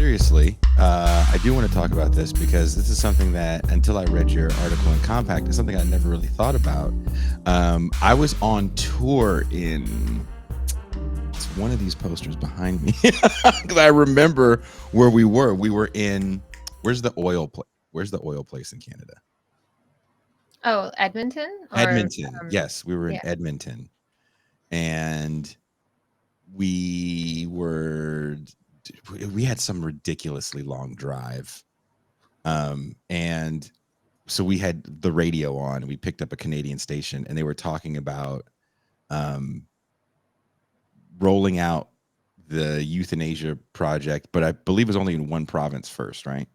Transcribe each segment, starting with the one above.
seriously, I do want to talk about this because this is something that, until I read your article in Compact, is something I never really thought about. I was on tour in, it's one of these posters behind me, because I remember where we were. We were in, where's the oil place? Where's the oil place in Canada? Oh, Edmonton or Edmonton. Yes, we were in yeah. Edmonton, and we were we had some ridiculously long drive, and so we had the radio on. We picked up a Canadian station, and they were talking about um, rolling out the euthanasia project, but I believe it was only in one province first, right?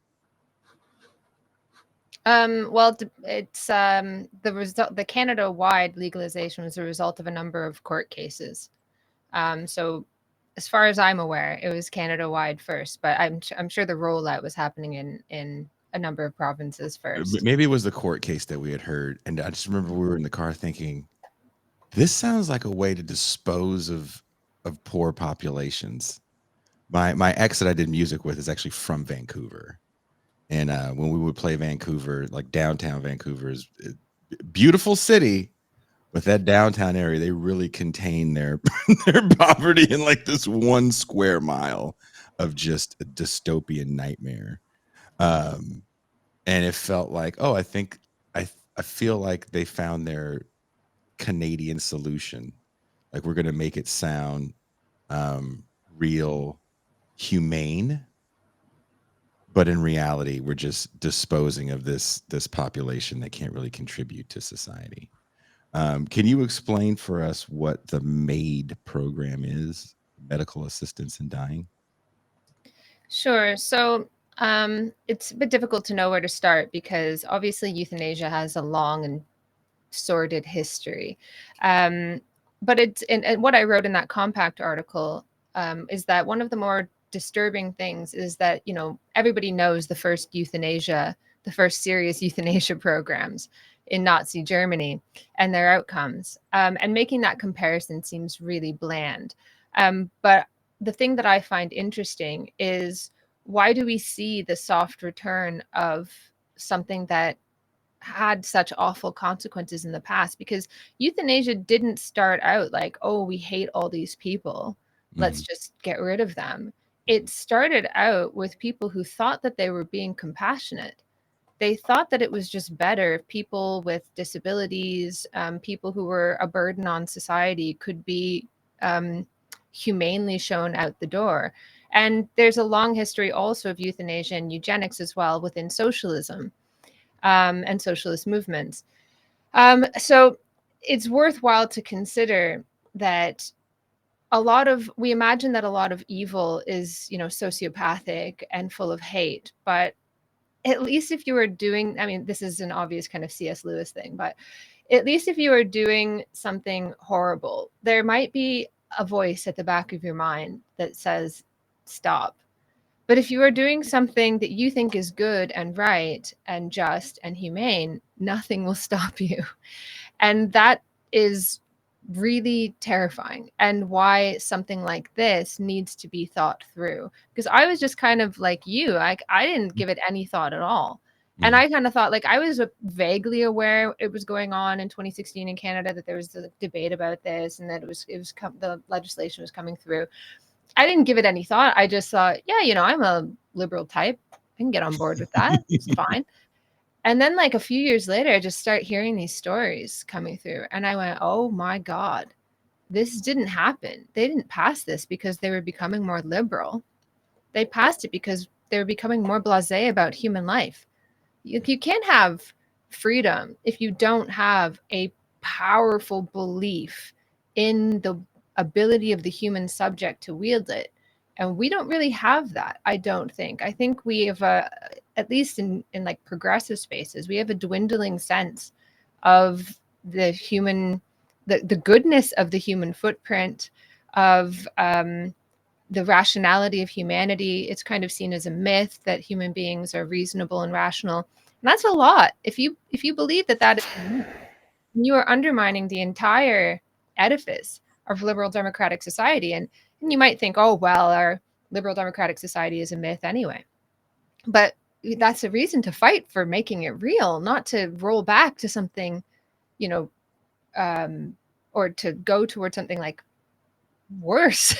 Well, it's the result. The Canada-wide legalization was a result of a number of court cases. So, as far as I'm aware, it was Canada-wide first, but I'm sure the rollout was happening in a number of provinces first. Maybe it was the court case that we had heard, and I just remember we were in the car thinking, this sounds like a way to dispose of poor populations. My ex that I did music with is actually from Vancouver, and when we would play Vancouver, like downtown Vancouver is a beautiful city, but that downtown area, they really contain their their poverty in like this 1 square mile of just a dystopian nightmare. Um, and it felt like, oh, I feel like they found their Canadian solution. Like, we're gonna make it sound real humane, but in reality, we're just disposing of this population that can't really contribute to society. Can you explain for us what the MAID program is? Medical assistance in dying. Sure. So, it's a bit difficult to know where to start because obviously euthanasia has a long and sordid history. Um, but it's and what I wrote in that Compact article is that one of the more disturbing things is that everybody knows the first serious euthanasia programs in Nazi Germany and their outcomes, and making that comparison seems really bland. But the thing that I find interesting is, why do we see the soft return of something that had such awful consequences in the past? Because euthanasia didn't start out like, oh, we hate all these people, let's Mhm, just get rid of them. mhm, It started out with people who thought that they were being compassionate. They thought that it was just better if people with disabilities, people who were a burden on society, could be um, humanely shown out the door. And there's a long history also of euthanasia and eugenics as well within socialism, and socialist movements. So it's worthwhile to consider that we imagine that a lot of evil is, sociopathic and full of hate. But at least if you were doing, I mean, this is an obvious kind of C.S. Lewis thing, but at least if you are doing something horrible, there might be a voice at the back of your mind that says, stop. But if you are doing something that you think is good and right and just and humane, nothing will stop you. And that is really terrifying, and why something like this needs to be thought through. Because I was just kind of like you, like I didn't give it any thought at all. And mhm, I kind of thought, like, I was vaguely aware it was going on in 2016 in Canada, that there was a debate about this, and that the legislation was coming through. I didn't give it any thought. I just thought, yeah, I'm a liberal type. I can get on board with that. It's fine. And then, like, a few years later, I just start hearing these stories coming through. And I went, oh my God, this didn't happen. They didn't pass this because they were becoming more liberal. They passed it because they were becoming more blasé about human life. You can't have freedom if you don't have a powerful belief in the ability of the human subject to wield it. And we don't really have that, I don't think. I think we have at least in like progressive spaces, we have a dwindling sense of the human, the goodness of the human footprint, of the rationality of humanity. It's kind of seen as a myth that human beings are reasonable and rational. And that's a lot. If you believe that that is a myth, you are undermining the entire edifice of liberal democratic society. And you might think, oh well, liberal democratic society is a myth anyway. But that's a reason to fight for making it real, not to roll back to something, you know, or to go towards something like worse.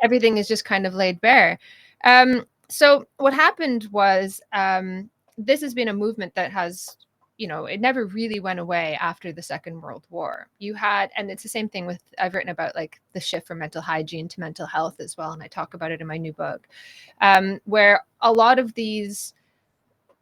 Everything is just kind of laid bare. So what happened was, this has been a movement that has, it never really went away after the Second World War. You had, and it's the same thing with, I've written about like the shift from mental hygiene to mental health as well, and I talk about it in my new book, where a lot of these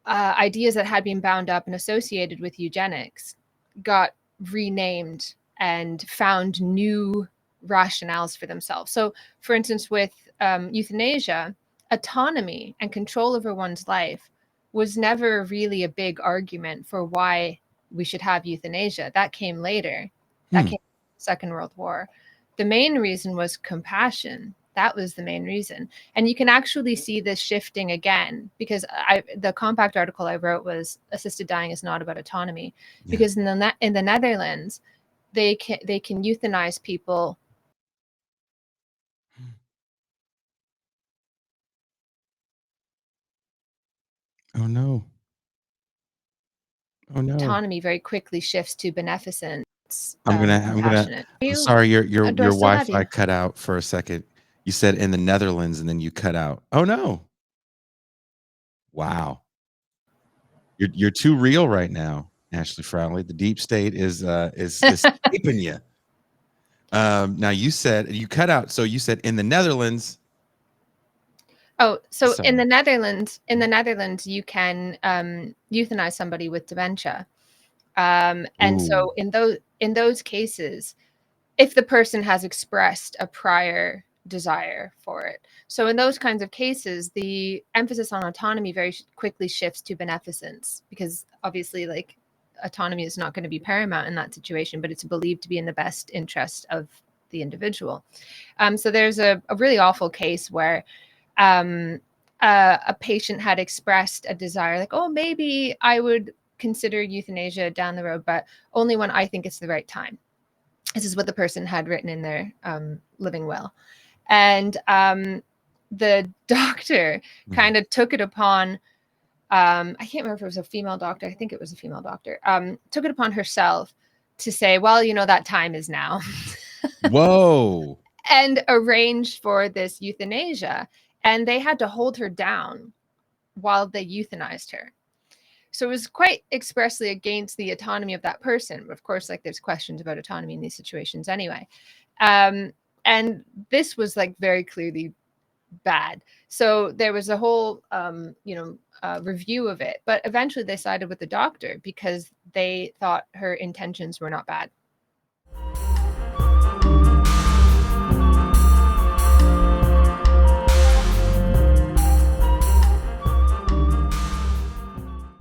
ideas that had been bound up and associated with eugenics got renamed and found new rationales for themselves. So, for instance, with euthanasia, autonomy and control over one's life was never really a big argument for why we should have euthanasia. That came later. That came in the Second World War. The main reason was compassion. That was the main reason. And you can actually see this shifting again, because the compact article I wrote was assisted dying is not about autonomy, because in the Netherlands, they can euthanize people. Oh no. Oh no. Autonomy very quickly shifts to beneficence, I'm compassionate. sorry, your Do I still have Wi-Fi you? cut out for a second. You said in the Netherlands and then you cut out. Oh no. Wow. You're too real right now, Ashley Frawley. The deep state is escaping you. Now you said you cut out, so you said in the Netherlands. Oh, so Sorry. in the Netherlands, you can euthanize somebody with dementia, and so in those cases, if the person has expressed a prior desire for it. So in those kinds of cases, the emphasis on autonomy very quickly shifts to beneficence, because obviously, like, autonomy is not going to be paramount in that situation, but it's believed to be in the best interest of the individual. So there's a really awful case where a patient had expressed a desire, like, oh, maybe I would consider euthanasia down the road, but only when I think it's the right time. This is what the person had written in their living will. And the doctor kind of took it upon, I can't remember if it was a female doctor. I think it was a female doctor. Took it upon herself to say, well, that time is now. Whoa. And arranged for this euthanasia. And they had to hold her down while they euthanized her. So it was quite expressly against the autonomy of that person. But of course, like, there's questions about autonomy in these situations anyway. And this was like very clearly bad. So there was a whole, review of it. But eventually they sided with the doctor because they thought her intentions were not bad.